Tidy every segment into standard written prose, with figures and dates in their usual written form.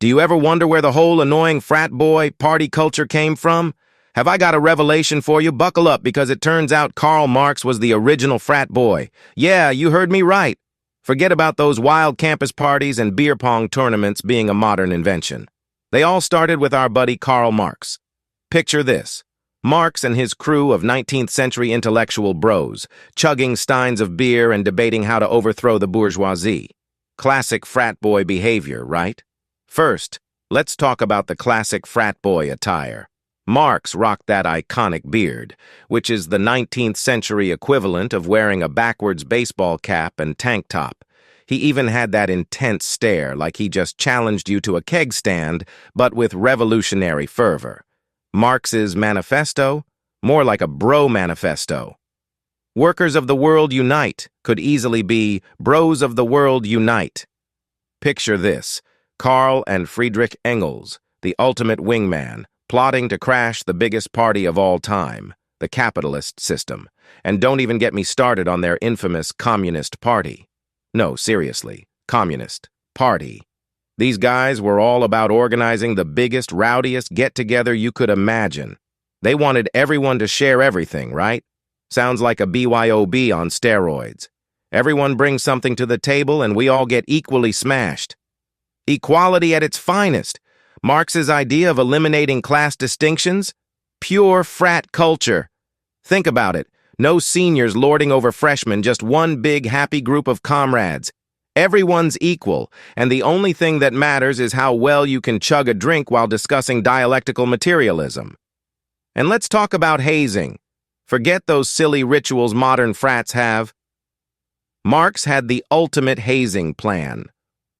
Do you ever wonder where the whole annoying frat boy party culture came from? Have I got a revelation for you? Buckle up, because it turns out Karl Marx was the original frat boy. Yeah, you heard me right. Forget about those wild campus parties and beer pong tournaments being a modern invention. They all started with our buddy Karl Marx. Picture this. Marx and his crew of 19th century intellectual bros, chugging steins of beer and debating how to overthrow the bourgeoisie. Classic frat boy behavior, right? First, let's talk about the classic frat boy attire. Marx rocked that iconic beard, which is the 19th century equivalent of wearing a backwards baseball cap and tank top. He even had that intense stare, like he just challenged you to a keg stand, but with revolutionary fervor. Marx's manifesto? More like a bro manifesto. Workers of the world unite could easily be bros of the world unite. Picture this. Karl and Friedrich Engels, the ultimate wingman, plotting to crash the biggest party of all time, the capitalist system. And don't even get me started on their infamous Communist Party. No, seriously, Communist Party. These guys were all about organizing the biggest, rowdiest get-together you could imagine. They wanted everyone to share everything, right? Sounds like a BYOB on steroids. Everyone brings something to the table and we all get equally smashed. Equality at its finest. Marx's idea of eliminating class distinctions? Pure frat culture. Think about it. No seniors lording over freshmen, just one big happy group of comrades. Everyone's equal, and the only thing that matters is how well you can chug a drink while discussing dialectical materialism. And let's talk about hazing. Forget those silly rituals modern frats have. Marx had the ultimate hazing plan.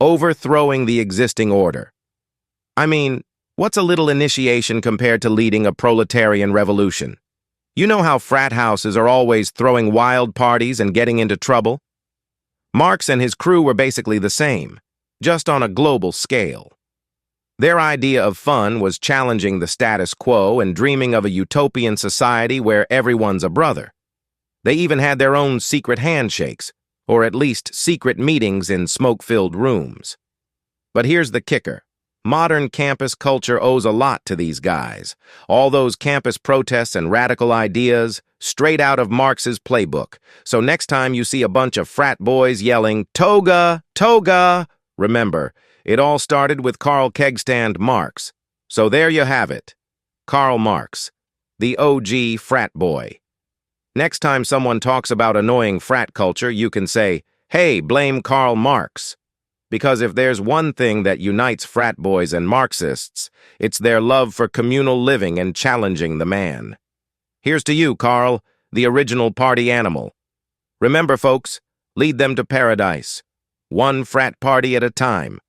Overthrowing the existing order. I mean, what's a little initiation compared to leading a proletarian revolution? You know how frat houses are always throwing wild parties and getting into trouble? Marx and his crew were basically the same, just on a global scale. Their idea of fun was challenging the status quo and dreaming of a utopian society where everyone's a brother. They even had their own secret handshakes, or at least secret meetings in smoke-filled rooms. But here's the kicker. Modern campus culture owes a lot to these guys. All those campus protests and radical ideas, straight out of Marx's playbook. So next time you see a bunch of frat boys yelling, "Toga! Toga!" remember, it all started with Karl Kegstand Marx. So there you have it. Karl Marx, the OG frat boy. Next time someone talks about annoying frat culture, you can say, "Hey, blame Karl Marx." Because if there's one thing that unites frat boys and Marxists, it's their love for communal living and challenging the man. Here's to you, Karl, the original party animal. Remember, folks, lead them to paradise, one frat party at a time.